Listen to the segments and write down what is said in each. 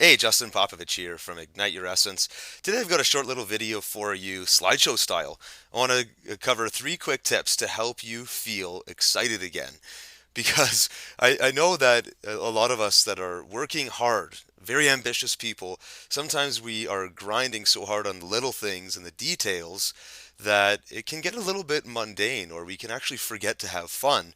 Hey, Justin Popovich here from Ignite Your Essence. Today I've got a short little video for you, slideshow style. I want to cover three quick tips to help you feel excited again. Because I know that a lot of us that are working hard, very ambitious people, sometimes we are grinding so hard on the little things and the details that it can get a little bit mundane, or we can actually forget to have fun,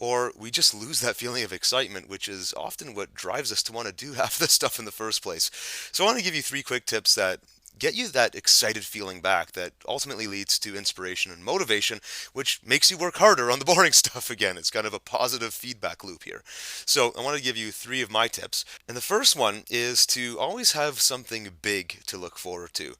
or we just lose that feeling of excitement, which is often what drives us to want to do half this stuff in the first place. So I want to give you three quick tips that get you that excited feeling back that ultimately leads to inspiration and motivation, which makes you work harder on the boring stuff again. It's kind of a positive feedback loop here. So I want to give you three of my tips. And the first one is to always have something big to look forward to.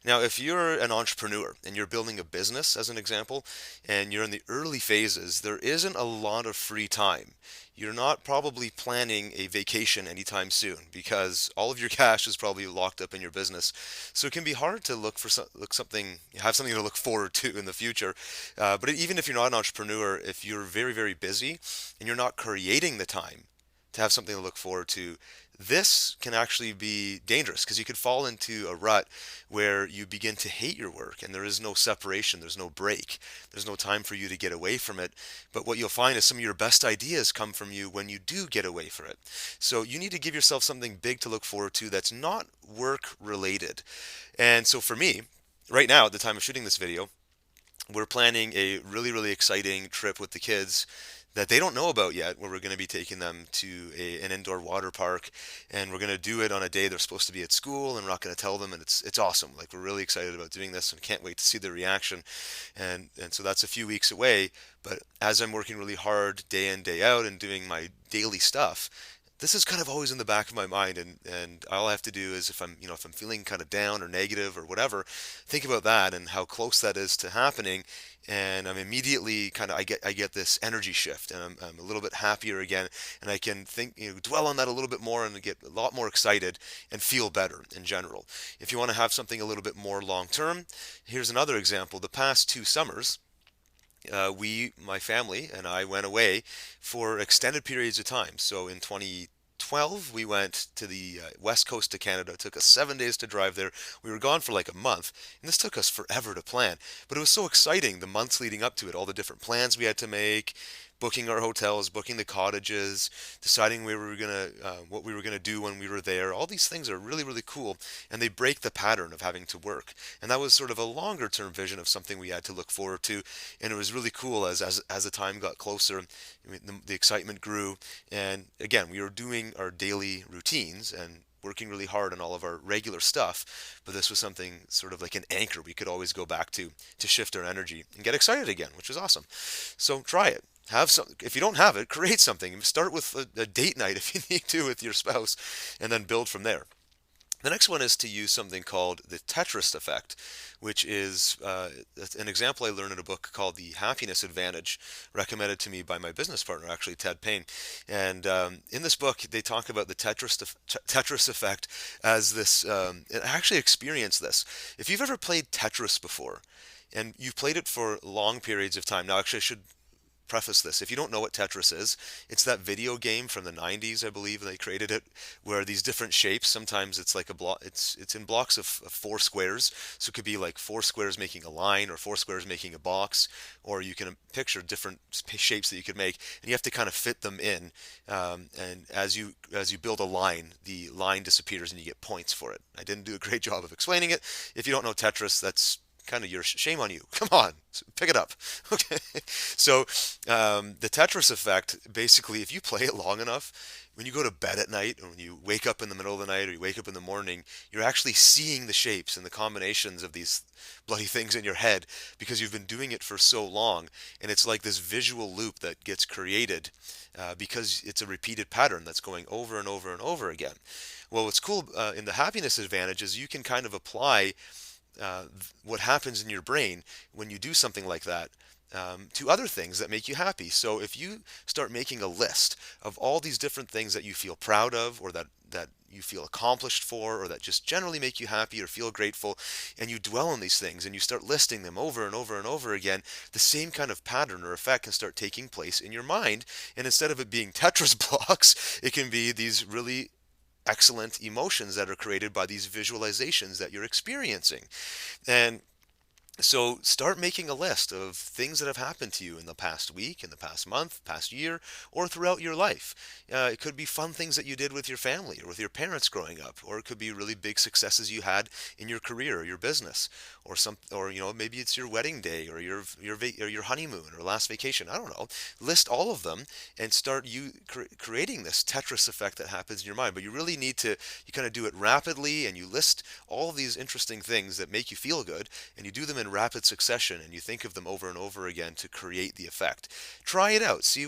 Now, if you're an entrepreneur and you're building a business, as an example, and you're in the early phases, there isn't a lot of free time. You're not probably planning a vacation anytime soon because all of your cash is probably locked up in your business. So it can be hard to look something, have something to look forward to in the future. But even if you're not an entrepreneur, if you're very, very busy and you're not creating the time to have something to look forward to, this can actually be dangerous because you could fall into a rut where you begin to hate your work and there is no separation, there's no break, there's no time for you to get away from it. But what you'll find is some of your best ideas come from you when you do get away from it. So you need to give yourself something big to look forward to that's not work related. And so for me, right now, at the time of shooting this video, we're planning a really, really exciting trip with the kids that they don't know about yet, where we're going to be taking them to an indoor water park, and we're going to do it on a day they're supposed to be at school, and we're not going to tell them, and it's awesome. Like, we're really excited about doing this and can't wait to see their reaction. And so that's a few weeks away, but as I'm working really hard day in, day out and doing my daily stuff, this is kind of always in the back of my mind, and all I have to do is, if I'm feeling kind of down or negative or whatever, think about that and how close that is to happening, and I'm immediately kind of I get this energy shift, and I'm a little bit happier again, and I can think, dwell on that a little bit more and get a lot more excited and feel better in general. If you want to have something a little bit more long term, here's another example. The past 2 summers, my family and I went away for extended periods of time. So in 2012, we went to the west coast of Canada. It took us 7 days to drive there. We were gone for like a month, and this took us forever to plan. But it was so exciting, the months leading up to it, all the different plans we had to make, booking our hotels, booking the cottages, deciding what we were gonna do when we were there. All these things are really, really cool, and they break the pattern of having to work. And that was sort of a longer term vision of something we had to look forward to, and it was really cool as the time got closer. I mean, the excitement grew, and again, we were doing our daily routines and working really hard on all of our regular stuff, but this was something sort of like an anchor we could always go back to shift our energy and get excited again, which is awesome. So try it. Have some. If you don't have it, create something. Start with a date night if you need to with your spouse, and then build from there. The next one is to use something called the Tetris effect, which is an example I learned in a book called The Happiness Advantage, recommended to me by my business partner, actually, Ted Payne. And in this book, they talk about the Tetris effect as this. I actually experienced this. If you've ever played Tetris before, and you've played it for long periods of time, now actually I should preface this. If you don't know what Tetris is, it's that video game from the 90s, I believe, and they created it, where these different shapes, sometimes it's like a block, it's in blocks of 4 squares. So it could be like 4 squares making a line or 4 squares making a box, or you can picture different shapes that you could make, and you have to kind of fit them in. And as you build a line, the line disappears and you get points for it. I didn't do a great job of explaining it. If you don't know Tetris, that's kind of your shame on you. Come on, pick it up. Okay. So the Tetris effect, basically, if you play it long enough, when you go to bed at night, or when you wake up in the middle of the night, or you wake up in the morning, you're actually seeing the shapes and the combinations of these bloody things in your head because you've been doing it for so long. And it's like this visual loop that gets created because it's a repeated pattern that's going over and over and over again. Well, what's cool in the happiness advantage is you can kind of apply uh, what happens in your brain when you do something like that to other things that make you happy. So if you start making a list of all these different things that you feel proud of, or that you feel accomplished for, or that just generally make you happy or feel grateful, and you dwell on these things and you start listing them over and over and over again, the same kind of pattern or effect can start taking place in your mind. And instead of it being Tetris blocks, it can be these really excellent emotions that are created by these visualizations that you're experiencing. And so start making a list of things that have happened to you in the past week, in the past month, past year, or throughout your life. It could be fun things that you did with your family or with your parents growing up, or it could be really big successes you had in your career or your business, or maybe it's your wedding day or your honeymoon or last vacation. I don't know. List all of them and start creating this Tetris effect that happens in your mind. But you really need to kind of do it rapidly, and you list all of these interesting things that make you feel good, and you do them in rapid succession, and you think of them over and over again to create the effect. Try it out. See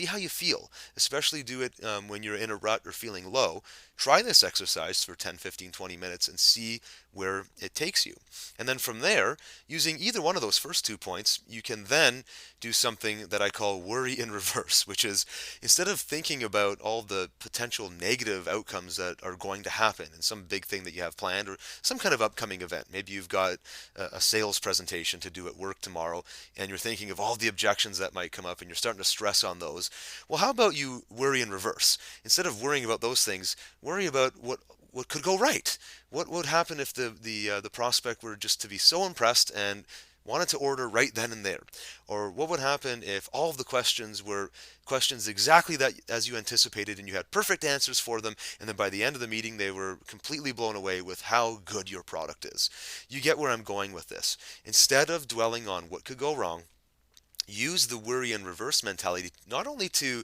how you feel. Especially do it when you're in a rut or feeling low. Try this exercise for 10, 15, 20 minutes and see where it takes you. And then from there, using either one of those first 2 points, you can then do something that I call worry in reverse, which is instead of thinking about all the potential negative outcomes that are going to happen in some big thing that you have planned or some kind of upcoming event. Maybe you've got a sales presentation to do at work tomorrow, and you're thinking of all the objections that might come up, and you're starting to stress on those. Well, how about you worry in reverse? Instead of worrying about those things, worry about what could go right. What would happen if the prospect were just to be so impressed and wanted to order right then and there? Or what would happen if all of the questions were questions exactly that as you anticipated and you had perfect answers for them, and then by the end of the meeting they were completely blown away with how good your product is? You get where I'm going with this. Instead of dwelling on what could go wrong, use the worry and reverse mentality not only to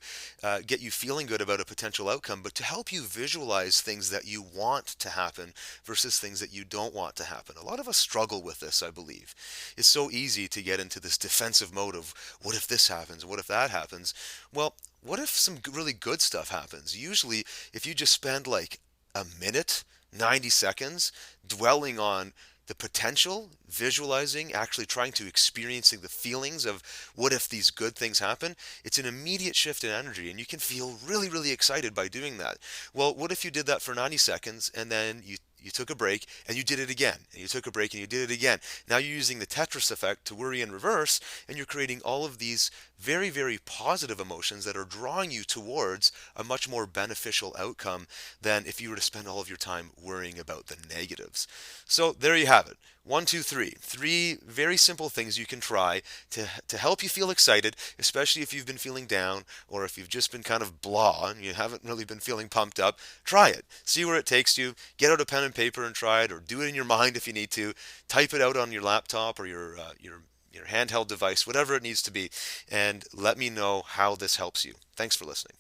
get you feeling good about a potential outcome, but to help you visualize things that you want to happen versus things that you don't want to happen. A lot of us struggle with this, I believe. It's so easy to get into this defensive mode of what if this happens? What if that happens? Well, what if some really good stuff happens? Usually, if you just spend like a minute, 90 seconds dwelling on the potential, visualizing, actually trying to experiencing the feelings of what if these good things happen, it's an immediate shift in energy, and you can feel really, really excited by doing that. Well, what if you did that for 90 seconds and then you took a break and you did it again, and you took a break and you did it again? Now you're using the Tetris effect to worry in reverse, and you're creating all of these very, very positive emotions that are drawing you towards a much more beneficial outcome than if you were to spend all of your time worrying about the negatives. So there you have it. One, two, three. Three very simple things you can try to help you feel excited, especially if you've been feeling down or if you've just been kind of blah and you haven't really been feeling pumped up. Try it. See where it takes you. Get out a pen and paper and try it, or do it in your mind if you need to. Type it out on your laptop or your handheld device, whatever it needs to be, and let me know how this helps you. Thanks for listening.